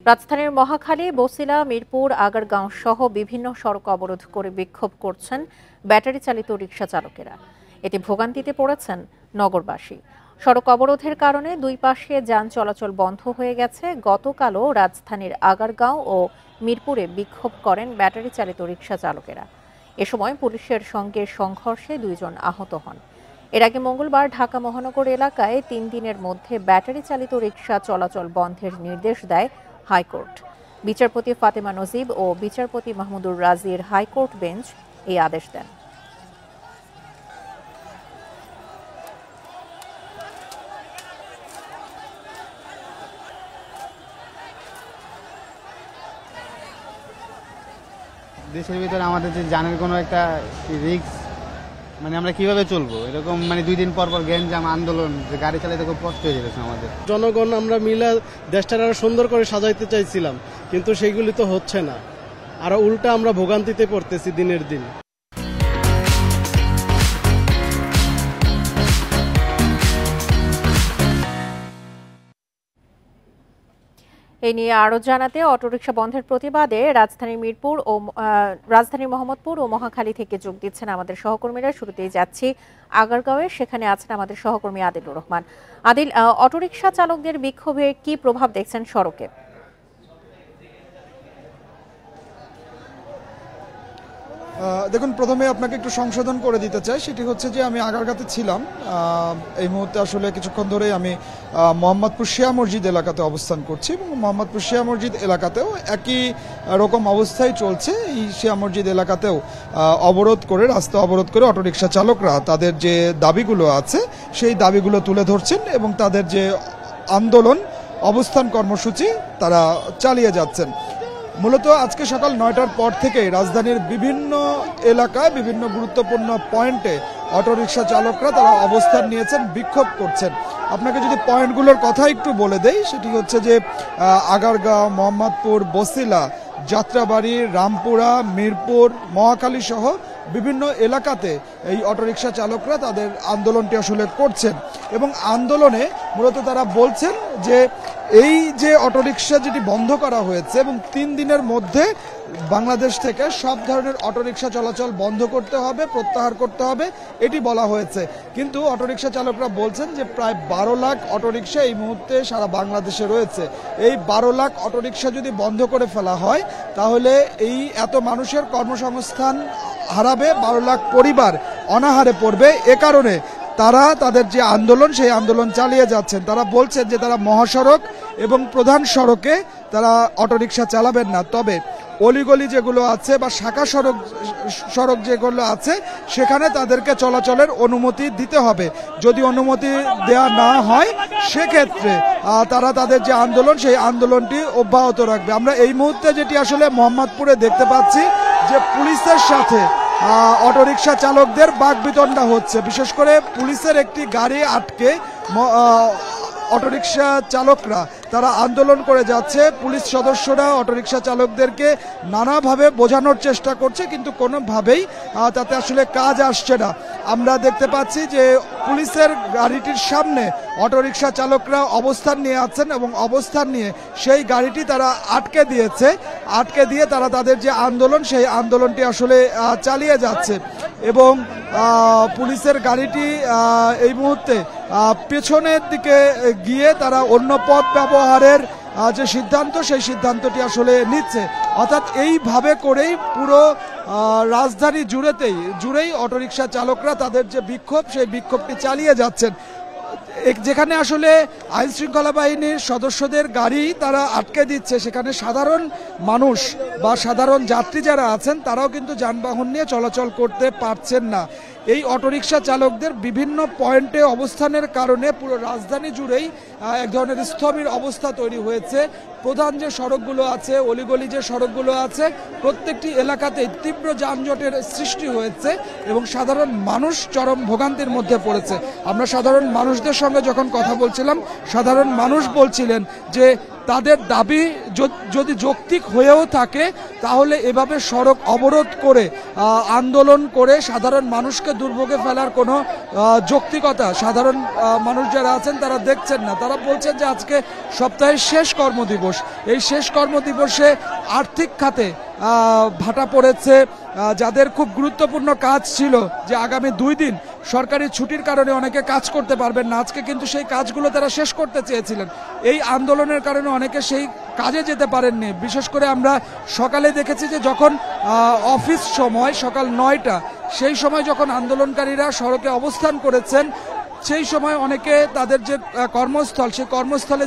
রাজধানীর মহাখালী, বছিলা, মিরপুর, আগারগাঁও সহ বিভিন্ন সড়ক অবরোধ করে বিক্ষোভ করছেন ব্যাটারি চালিত রিকশা চালকেরা। এতে ভোগান্তিতে পড়েছেন নগরবাসী। সড়ক অবরোধের কারণে দুই পাশে যান চলাচল বন্ধ হয়ে গেছে। গতকালও রাজধানীর আগারগাঁও ও মিরপুরে বিক্ষোভ করেন ব্যাটারি চালিত রিকশা চালকেরা। এ সময় পুলিশের সঙ্গে সংঘর্ষে 2 জন আহত হন। এর আগে মঙ্গলবার ঢাকা মহানগর এলাকায় 3 দিনের মধ্যে ব্যাটারি চালিত রিকশা চলাচল বন্ধের নির্দেশ দেয় হাইকোর্ট। বিচারপতি ফাতেমা নজিব ও বিচারপতি মাহমুদুর রাজির হাইকোর্ট বেঞ্চ এই আদেশ দেন। দেশের ভিতরে আমাদের যে জানের কোনো একটা রিস্ক, মানে আমরা কিভাবে চলবো, এরকম 2 দিন পর পর গ্যাঞ্জাম আন্দোলন, যে গাড়ি চালাতে খুব কষ্ট হয়ে যেতেছে আমাদের। জনগণ আমরা মিলে দেশটা আরো সুন্দর করে সাজাইতে চাইছিলাম, কিন্তু সেইগুলি তো হচ্ছে না, আরো উল্টা আমরা ভোগান্তিতে পড়তেছি দিনের দিন। এ নিয়ে আরো জানাতে অটোরিকশা বন্ধের প্রতিবাদে রাজধানীর মোহাম্মদপুর ও মহাখালী থেকে যোগ দিচ্ছেন আমাদের সহকর্মীরা। শুরুতেই যাচ্ছি আগারগাঁওয়ে, সেখানে আছেন আমাদের সহকর্মী আদিলুর রহমান। আদিল, অটোরিকশা চালকদের বিক্ষোভে কি প্রভাব দেখছেন সড়কে? দেখুন, প্রথমে আপনাকে একটু সংশোধন করে দিতে চাই। সেটি হচ্ছে যে আমি আগারগাঁওতে ছিলাম, এই মুহূর্তে আসলে কিছুক্ষণ ধরে আমি মোহাম্মদপুর শিয়া মসজিদ এলাকাতে অবস্থান করছি এবং মোহাম্মদপুর শিয়া মসজিদ এলাকাতেও একই রকম অবস্থায় চলছে। এই শিয়া মসজিদ এলাকাতেও রাস্তা অবরোধ করে অটোরিকশা চালকরা তাদের যে দাবিগুলো আছে সেই দাবিগুলো তুলে ধরছেন এবং তাদের যে আন্দোলন, অবস্থান কর্মসূচি তারা চালিয়ে যাচ্ছেন। মূলত আজকে সকাল 9টার পর থেকে রাজধানীর বিভিন্ন এলাকায় বিভিন্ন গুরুত্বপূর্ণ পয়েন্টে অটোরিকশা চালকরা তারা অবস্থান নিয়েছেন, বিক্ষোভ করছেন। আপনাকে যদি পয়েন্টগুলোর কথা একটু বলে দেই, সেটি হচ্ছে যে আগারগাঁও, মোহাম্মদপুর, বছিলা, যাত্রাবাড়ি, রামপুরা, মিরপুর, মহাখালী সহ বিভিন্ন এলাকাতে এই অটোরিকশা চালকরা তাদের আন্দোলনটি আসলে করছেন এবং আন্দোলনে মূলত তারা বলছেন যে এই যে অটোরিকশা যেটি বন্ধ করা হয়েছে এবং 3 দিনের মধ্যে বাংলাদেশ থেকে সব ধরনের অটোরিকশা চলাচল বন্ধ করতে হবে, প্রত্যাহার করতে হবে, এটি বলা হয়েছে। কিন্তু অটোরিকশা চালকরা বলছেন যে প্রায় 12 লাখ অটোরিকশা এই মুহূর্তে সারা বাংলাদেশে রয়েছে। এই 12 লাখ অটোরিকশা যদি বন্ধ করে ফেলা হয় তাহলে এই এত মানুষের কর্মসংস্থান হারাবে, 12 লাখ পরিবার অনাহারে পড়বে। এ কারণে তারা তাদের যে আন্দোলন সেই আন্দোলন চালিয়ে যাচ্ছেন। তারা বলছেন যে তারা মহাসড়ক এবং প্রধান সড়কে তারা অটোরিকশা চালাবেন না, তবে অলিগলি যেগুলো আছে বা শাখা সড়ক যেগুলো আছে সেখানে তাদেরকে চলাচলের অনুমতি দিতে হবে। যদি অনুমতি দেয়া না হয় সেক্ষেত্রে তারা তাদের যে আন্দোলন সেই আন্দোলনটি অব্যাহত রাখবে। আমরা এই মুহূর্তে যেটি আসলে মোহাম্মদপুরে দেখতে পাচ্ছি যে পুলিশের সাথে অটোরিকশা চালকদের বাকবিতণ্ডা হচ্ছে। বিশেষ করে পুলিশের একটি গাড়ি আটকে অটোরিকশা চালকরা তারা আন্দোলন করে যাচ্ছে। পুলিশ সদস্যরা অটোরিকশা চালকদেরকে নানাভাবে বোঝানোর চেষ্টা করছে, কিন্তু কোনোভাবেই তাতে আসলে কাজ আসছে না। আমরা দেখতে পাচ্ছি যে পুলিশের গাড়িটির সামনে অটোরিকশা চালকরা অবস্থান নিয়ে আছেন এবং অবস্থান নিয়ে সেই গাড়িটি তারা আটকে দিয়েছে। আটকে দিয়ে তারা তাদের যে আন্দোলন সেই আন্দোলনটি আসলে চালিয়ে যাচ্ছে এবং পুলিশের গাড়িটি এই মুহূর্তে পেছনের দিকে গিয়ে তারা অন্য পথ ব্যবহারের যে সিদ্ধান্ত সেই সিদ্ধান্তটি আসলে নিচ্ছে। অর্থাৎ এইভাবে করেই পুরো রাজধানী জুড়েই অটোরিকশা চালকরা তাদের যে বিক্ষোভ সেই বিক্ষোভটি চালিয়ে যাচ্ছেন। যেখানে আসলে আইন শৃঙ্খলা বাহিনীর সদস্যদের গাড়ি তারা আটকে দিচ্ছে, সেখানে সাধারণ মানুষ বা সাধারণ যাত্রী যারা আছেন তারাও কিন্তু যানবাহন নিয়ে চলাচল করতে পারছেন না। এই অটোরিকশা চালকদের বিভিন্ন পয়েন্টে অবস্থানের কারণে পুরো রাজধানী জুড়েই এক ধরনের স্থবির অবস্থা তৈরি হয়েছে। প্রধান যে সড়কগুলো আছে, অলিগলি যে সড়কগুলো আছে, প্রত্যেকটি এলাকাতেই তীব্র যানজটের সৃষ্টি হয়েছে এবং সাধারণ মানুষ চরম ভোগান্তির মধ্যে পড়েছে। আমরা সাধারণ মানুষদের সঙ্গে যখন কথা বলছিলাম, সাধারণ মানুষ বলছিলেন যে তাদের দাবি যদি যৌক্তিক হয়েও থাকে তাহলে এভাবে সড়ক অবরোধ করে আন্দোলন করে সাধারণ মানুষকে দুর্ভোগে ফেলার কোনো যৌক্তিকতা সাধারণ মানুষ যারা আছেন তারা দেখছেন না। তারা বলছেন যে আজকে সপ্তাহের শেষ কর্মদিবস, এই শেষ কর্মদিবসে আর্থিক খাতে ভাটা পড়েছে, যাদের খুব গুরুত্বপূর্ণ কাজ ছিল যে আগামী 2 দিন সরকারি ছুটির কারণে অনেকে কাজ করতে পারবেন না, আজকে কিন্তু সেই কাজগুলো তারা শেষ করতে চেয়েছিলেন। এই আন্দোলনের কারণে অনেকে সেই কাজে যেতে পারেননি। বিশেষ করে আমরা সকালে দেখেছি যে যখন অফিস সময় সকাল 9টা, সেই সময় যখন আন্দোলনকারীরা সড়কে অবস্থান করেছেন সেই সময় অনেকে তাদের যে কর্মস্থল সেই কর্মস্থলে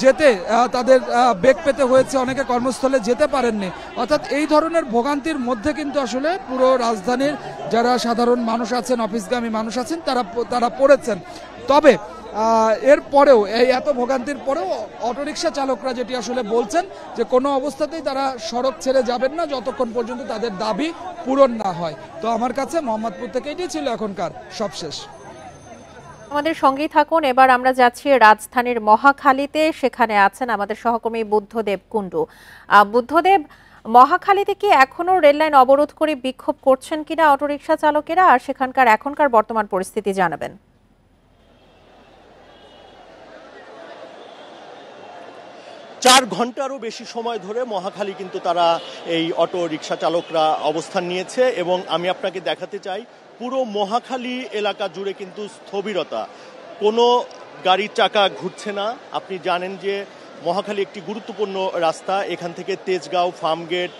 যেতে তাদের বেগ পেতে হয়েছে, অনেকে কর্মস্থলে যেতে পারেননি। অর্থাৎ এই ধরনের ভোগান্তির মধ্যে কিন্তু আসলে পুরো রাজধানীর যারা সাধারণ মানুষ আছেন, অফিসগামী মানুষ আছেন তারা পড়েছেন। তবে এর পরেও এই এত ভোগান্তির পরেও অটোরিকশা চালকরা যেটি আসলে বলছেন যে কোনো অবস্থাতেই তারা সড়ক ছেড়ে যাবেন না যতক্ষণ পর্যন্ত তাদের দাবি পূরণ না হয়। তো আমার কাছে মোহাম্মদপুর থেকে এটি ছিল এখনকার সবশেষ। আমাদের সঙ্গেই থাকুন। এবার আমরা যাচ্ছি রাজধানীর মহাখালীতে, সেখানে আছেন আমাদের সহকর্মী বুদ্ধদেব কুণ্ডু। বুদ্ধদেব, মহাখালীতে কি এখনো রেললাইন অবরোধ করে বিক্ষোভ করছেন কিনা অটোরিকশা চালকেরা, আর সেখানকার এখনকার বর্তমান পরিস্থিতি জানাবেন। 4 ঘন্টারও বেশি সময় ধরে মহাখালী কিন্তু তারা এই অটো রিক্সা চালকরা অবস্থান নিয়েছে এবং আমি আপনাকে দেখাতে চাই পুরো মহাখালী এলাকা জুড়ে কিন্তু স্থবিরতা, কোনো গাড়ির চাকা ঘুরছে না। আপনি জানেন যে মহাখালী একটি গুরুত্বপূর্ণ রাস্তা, এখান থেকে তেজগাঁও, ফার্মগেট,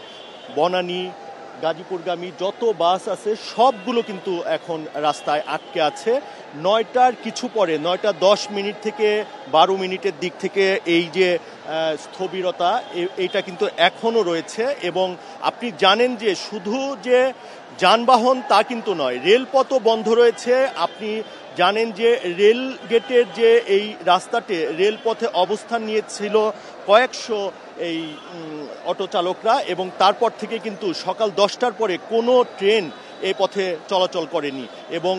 বনানী, গাজীপুরগামী যত বাস আছে সবগুলো কিন্তু এখন রাস্তায় আটকে আছে। 9টার কিছু পরে 9টা 10 মিনিট থেকে 12 মিনিটের দিক থেকে এই যে স্থবিরতা এইটা কিন্তু এখনও রয়েছে। এবং আপনি জানেন যে শুধু যে যানবাহন তা কিন্তু নয়, রেলপথও বন্ধ রয়েছে। আপনি জানেন যে রেল গেটের যে এই রাস্তাতে রেলপথে অবস্থান নিয়েছিল কয়েকশো এই অটো চালকরা এবং তারপর থেকে কিন্তু সকাল 10টার পরে কোনো ট্রেন এই পথে চলাচল করেনি এবং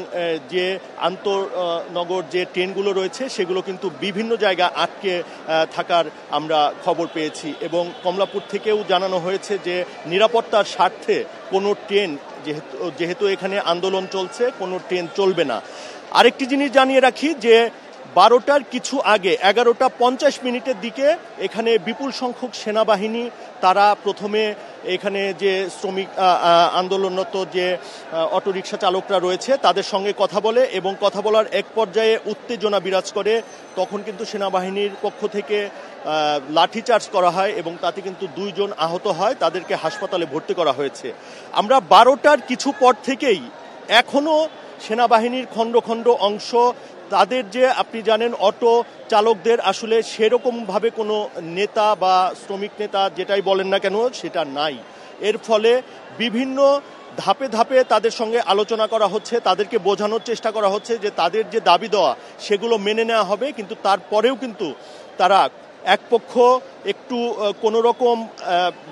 যে আন্তনগর যে ট্রেনগুলো রয়েছে সেগুলো কিন্তু বিভিন্ন জায়গায় আটকে থাকার আমরা খবর পেয়েছি এবং কমলাপুর থেকেও জানানো হয়েছে যে নিরাপত্তার স্বার্থে কোনো ট্রেন যেহেতু এখানে আন্দোলন চলছে কোনো ট্রেন চলবে না। আরেকটি জিনিস জানিয়ে রাখি যে 12টার কিছু আগে 11টা 50 মিনিটের দিকে এখানে বিপুল সংখ্যক সেনাবাহিনী তারা প্রথমে এখানে যে শ্রমিক আন্দোলনরত যে অটোরিকশা চালকরা রয়েছে তাদের সঙ্গে কথা বলে এবং কথা বলার এক পর্যায়ে উত্তেজনা বিরাজ করে। তখন কিন্তু সেনাবাহিনীর পক্ষ থেকে লাঠিচার্জ করা হয় এবং তাতে কিন্তু 2 জন আহত হয়, তাদেরকে হাসপাতালে ভর্তি করা হয়েছে। আমরা 12টার কিছু পর থেকেই এখনো সেনাবাহিনীর খণ্ড খণ্ড অংশ তাদের যে আপনি জানেন অটো চালকদের আসলে সেরকমভাবে কোনো নেতা বা শ্রমিক নেতা যেটাই বলেন না কেন সেটা নাই। এর ফলে বিভিন্ন ধাপে ধাপে তাদের সঙ্গে আলোচনা করা হচ্ছে, তাদেরকে বোঝানোর চেষ্টা করা হচ্ছে যে তাদের যে দাবি দেওয়া সেগুলো মেনে নেওয়া হবে, কিন্তু তারপরেও কিন্তু তারা এক পক্ষ একটু কোনো রকম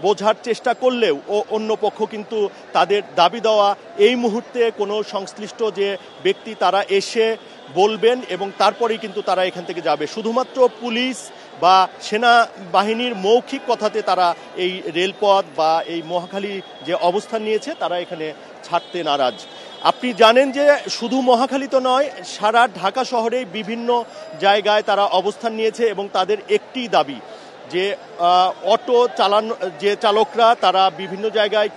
বোঝার চেষ্টা করলেও অন্য পক্ষ কিন্তু তাদের দাবি দেওয়া এই মুহূর্তে কোনো সংশ্লিষ্ট যে ব্যক্তি তারা এসে বলবেন এবং তারপরেই কিন্তু তারা এখান থেকে যাবে। শুধুমাত্র পুলিশ বা সেনাবাহিনীর মৌখিক কথাতে তারা এই রেলপথ বা এই মহাখালী যে অবস্থান নিয়েছে তারা এখানে ছাড়তে নারাজ। আপনি জানেন যে শুধু মহাখালী তো নয়, সারা ঢাকা শহরে বিভিন্ন জায়গায় তারা অবস্থান নিয়েছে এবং তাদের একটি দাবি যে অটো যে চালকরা তারা বিভিন্ন জায়গায়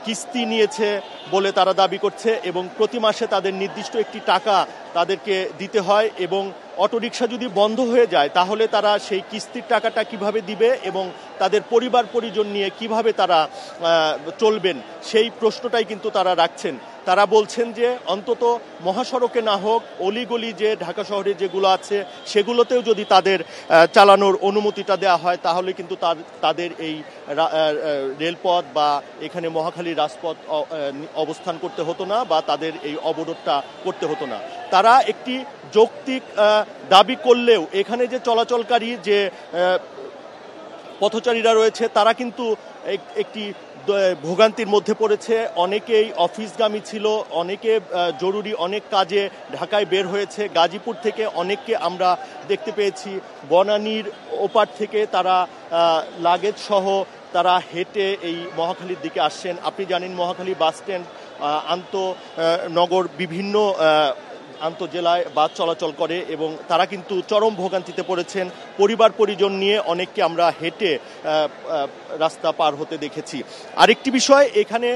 কিস্তি নিয়েছে বলে তারা দাবি করছে এবং প্রতি মাসে তাদের নির্দিষ্ট একটি টাকা তাদেরকে দিতে হয় এবং অটোরিকশা যদি বন্ধ হয়ে যায় তাহলে তারা সেই কিস্তির টাকাটা কিভাবে দিবে এবং তাদের পরিবার পরিজন নিয়ে কিভাবে তারা চলবেন সেই প্রশ্নটাই কিন্তু তারা রাখছেন। তারা বলছেন যে অন্তত মহাসড়কে না হোক অলিগলি যে ঢাকা শহরে যেগুলো আছে সেগুলোতেও যদি তাদের চালানোর অনুমতিটা দেওয়া হয় তাহলে কিন্তু তাদের এই রেলপথ বা এখানে মহাখালী রাজপথ অবস্থান করতে হতো না বা তাদের এই অবরোধটা করতে হতো না। তারা একটি যৌক্তিক দাবি করলেও এখানে যে চলাচলকারী যে পথচারীরা রয়েছে তারা কিন্তু একটি ভোগান্তির মধ্যে পড়েছে। অনেকেই অফিসগামী ছিল, অনেকে জরুরি অনেক কাজে ঢাকায় বের হয়েছে। গাজীপুর থেকে অনেককে আমরা দেখতে পেয়েছি বনানীর ওপার থেকে তারা লাগেজ সহ তারা হেঁটে এই মহাখালীর দিকে আসছেন। আপনি জানেন মহাখালী বাস স্ট্যান্ড আন্তনগর বিভিন্ন আন্তজেলায় বাস চলাচল করে এবং তারা কিন্তু চরম ভোগান্তিতে পড়েছেন। পরিবার পরিজন নিয়ে অনেককে আমরা হেঁটে রাস্তা পার হতে দেখেছি। আরেকটি বিষয়, এখানে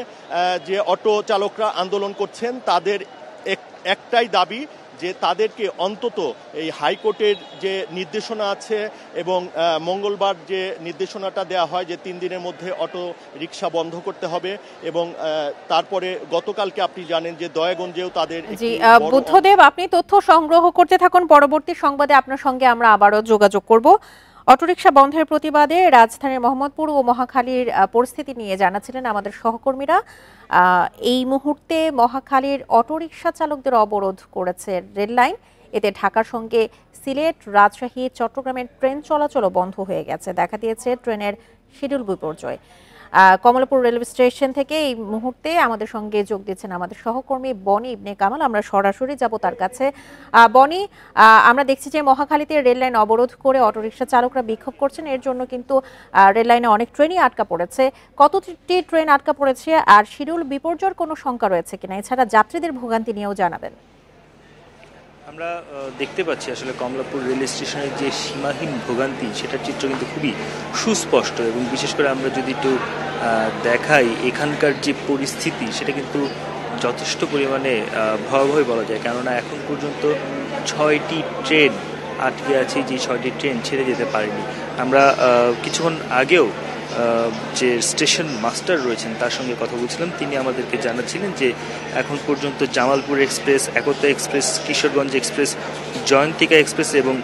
যে অটো চালকরা আন্দোলন করছেন তাদের একটাই দাবি যে তাদেরকে অন্তত এই হাইকোর্টের যে নির্দেশনা আছে এবং মঙ্গলবার যে নির্দেশনাটা দেওয়া হয় যে 3 দিনের মধ্যে অটো রিক্সা বন্ধ করতে হবে এবং তারপরে গতকালকে আপনি জানেন যে দয়াগঞ্জেও তাদের জি বুদ্ধদেব, আপনি তথ্য সংগ্রহ করতে থাকুন। পরবর্তী সংবাদে আপনার সঙ্গে আমরা আবারও যোগাযোগ করব। অটোরিকশা বন্ধের প্রতিবাদে রাজধানীর মোহাম্মদপুর ও মহাখালীর পরিস্থিতি নিয়ে জানাচ্ছিলেন আমাদের সহকর্মীরা। এই মুহূর্তে মহাখালীর অটোরিকশা চালকদের অবরোধ করেছে রেল লাইন। এতে ঢাকার সঙ্গে সিলেট, রাজশাহী, চট্টগ্রামের ট্রেন চলাচলও বন্ধ হয়ে গেছে। দেখা দিয়েছে ট্রেনের শিডিউল বিপর্যয়। কমলাপুর রেলওয়ে স্টেশন থেকে এই মুহূর্তে আমাদের সঙ্গে যোগ দিচ্ছেন আমাদের সহকর্মী বনি ইবনে কামাল। আমরা সরাসরি যাব তার কাছে। বনি, আমরা দেখছি যে মহাখালীতে রেল লাইন অবরোধ করে অটোরিকশা চালকরা বিক্ষোভ করছেন। এর জন্য কিন্তু রেল লাইনে অনেক ট্রেনই আটকা পড়েছে। কতটি ট্রেন আটকা পড়েছে আর শিডিউল বিপর্যয়ের কোনো শঙ্কা রয়েছে কিনা? এছাড়া যাত্রীদের ভোগান্তি নিয়েও জানাবেন। আমরা দেখতে পাচ্ছি আসলে কমলাপুর রেল স্টেশনের যে সীমাহীন ভোগান্তি, সেটার চিত্র কিন্তু খুবই সুস্পষ্ট এবং বিশেষ করে আমরা যদি একটু দেখাই এখানকার যে পরিস্থিতি, সেটা কিন্তু যথেষ্ট পরিমাণে ভয়াবহই বলা যায়। কেননা এখন পর্যন্ত 6টি ট্রেন আটকে আছে, যে 6টি ট্রেন ছেড়ে যেতে পারেনি। আমরা কিছুক্ষণ আগেও যে স্টেশন মাস্টার রয়েছেন তার সঙ্গে কথা বলছিলাম। তিনি আমাদেরকে জানাচ্ছিলেন যে এখন পর্যন্ত Jamalpur express, Ekota express, Kishoreganj express, Jayantika express এবং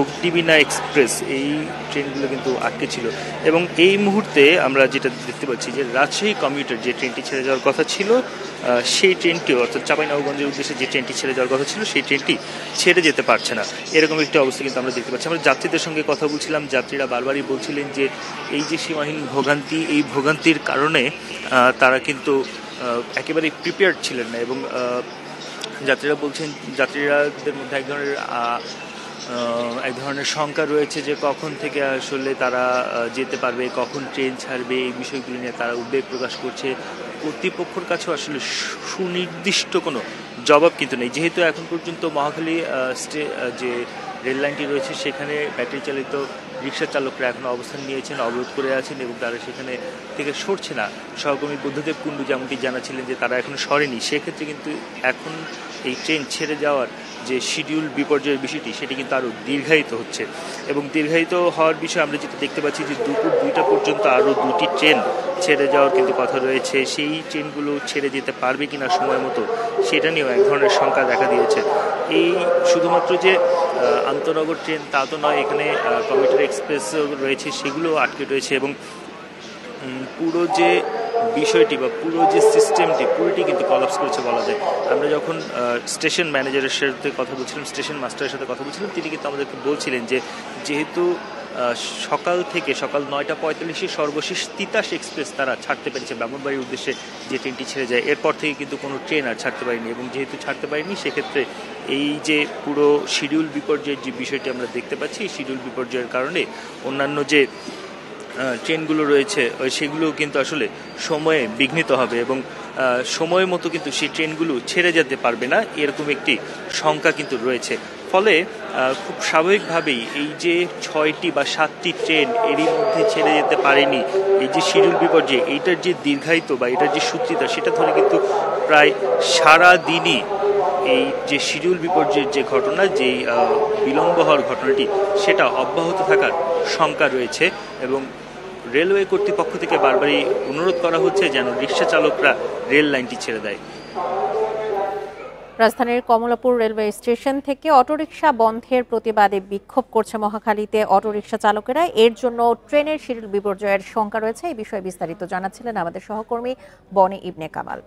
অগ্নিবীণা এক্সপ্রেস, এই ট্রেনগুলো কিন্তু আটকে ছিল। এবং এই মুহূর্তে আমরা যেটা দেখতে পাচ্ছি যে রাজশাহী কমিউটার যে ট্রেনটি ছেড়ে যাওয়ার কথা ছিল, সেই ট্রেনটিও অর্থাৎ চাঁপাইনবাবগঞ্জের উদ্দেশ্যে যে ট্রেনটি ছেড়ে যাওয়ার কথা ছিল, সেই ট্রেনটি ছেড়ে যেতে পারছে না। এরকম একটি অবস্থা কিন্তু আমরা দেখতে পাচ্ছি। আমরা যাত্রীদের সঙ্গে কথা বলছিলাম, যাত্রীরা বারবারই বলছিলেন যে এই যে সীমাহীন ভোগান্তি, এই ভোগান্তির কারণে তারা কিন্তু একেবারেই প্রিপেয়ার্ড ছিলেন না। এবং যাত্রীরা বলছেন, যাত্রীরাদের মধ্যে এক ধরনের শঙ্কা রয়েছে যে কখন থেকে আসলে তারা যেতে পারবে, কখন ট্রেন ছাড়বে, এই বিষয়গুলি নিয়ে তারা উদ্বেগ প্রকাশ করছে। কর্তৃপক্ষের কাছেও আসলে সুনির্দিষ্ট কোনো জবাব কিন্তু নেই। যেহেতু এখন পর্যন্ত মহাখালী যে রেল লাইনটি রয়েছে সেখানে ব্যাটারি চালিত রিক্সা চালকরা এখনও অবস্থান নিয়েছেন, অবরোধ করে আছেন এবং তারা সেখানে থেকে সরছে না। সহকর্মী বুদ্ধদেব কুণ্ডু যেমনটি জানাচ্ছিলেন যে তারা এখনও সরেনি। সেক্ষেত্রে কিন্তু এখন এই ট্রেন ছেড়ে যাওয়ার যে শিডিউল বিপর্যয়ের বিষয়টি, সেটি কিন্তু আরও দীর্ঘায়িত হচ্ছে। এবং দীর্ঘায়িত হওয়ার বিষয়ে আমরা যেটা দেখতে পাচ্ছি যে দুপুর 2টা পর্যন্ত আরও 2টি ট্রেন ছেড়ে যাওয়ার কিন্তু কথা রয়েছে। সেই ট্রেনগুলো ছেড়ে যেতে পারবে কিনা সময় মতো, সেটা নিয়েও এক ধরনের শঙ্কা দেখা দিয়েছে। এই শুধুমাত্র যে আন্তনগর ট্রেন তা তো নয়, এখানে কমিউটার এক্সপ্রেসও রয়েছে, সেগুলো আটকে রয়েছে। এবং পুরো যে বিষয়টি বা পুরো যে সিস্টেমটি পুরোটি কিন্তু কলাপস করেছে বলা যায়। আমরা যখন স্টেশন ম্যানেজারের সাথে কথা বলছিলাম, স্টেশন মাস্টারের সাথে কথা বলছিলাম, তিনি কিন্তু আমাদেরকে বলছিলেন যে যেহেতু সকাল 9:45 সর্বশেষ তিতাস এক্সপ্রেস তারা ছাড়তে পেরেছে ব্রাহ্মণবাড়ির উদ্দেশ্যে যে ট্রেনটি ছেড়ে যায়, এরপর থেকে কিন্তু কোনো ট্রেন আর ছাড়তে পারেনি। এবং যেহেতু ছাড়তে পারেনি, সেক্ষেত্রে এই যে পুরো শিডিউল বিপর্যয়ের যে বিষয়টি আমরা দেখতে পাচ্ছি, এই শিডিউল বিপর্যয়ের কারণে অন্যান্য যে ট্রেনগুলো রয়েছে সেগুলো কিন্তু আসলে সময়ে বিঘ্নিত হবে এবং সময় মতো কিন্তু সেই ট্রেনগুলো ছেড়ে যেতে পারবে না, এরকম একটি শঙ্কা কিন্তু রয়েছে। ফলে খুব স্বাভাবিকভাবেই এই যে 6টি বা 7টি ট্রেন এরই মধ্যে ছেড়ে যেতে পারেনি, এই যে শিডিউল বিপর্যয়, এইটার যে দীর্ঘায়িত বা এটার যে সূত্রিতা, সেটা ধরে কিন্তু প্রায় সারা দিনই এই যে শিডিউল বিপর্যয়ের যে ঘটনা, যেই বিলম্ব হওয়ার ঘটনাটি, সেটা অব্যাহত থাকার শঙ্কা রয়েছে। এবং রেলওয়ে কর্তৃপক্ষ থেকে বারবারই অনুরোধ করা হচ্ছে যেন রিক্সা চালকরা রেল লাইনটি ছেড়ে দেয়। রাজধানীর কমলাপুর রেলওয়ে স্টেশন থেকে অটোরিকশা বন্ধের প্রতিবাদে বিক্ষোভ করছে মহাখালীতে অটোরিকশা চালকেরা। এর জন্য ট্রেনের শিডিউল বিপর্যয়ের শঙ্কা রয়েছে। এই বিষয়ে বিস্তারিত জানাচ্ছিলেন আমাদের সহকর্মী বনি ইবনে কামাল।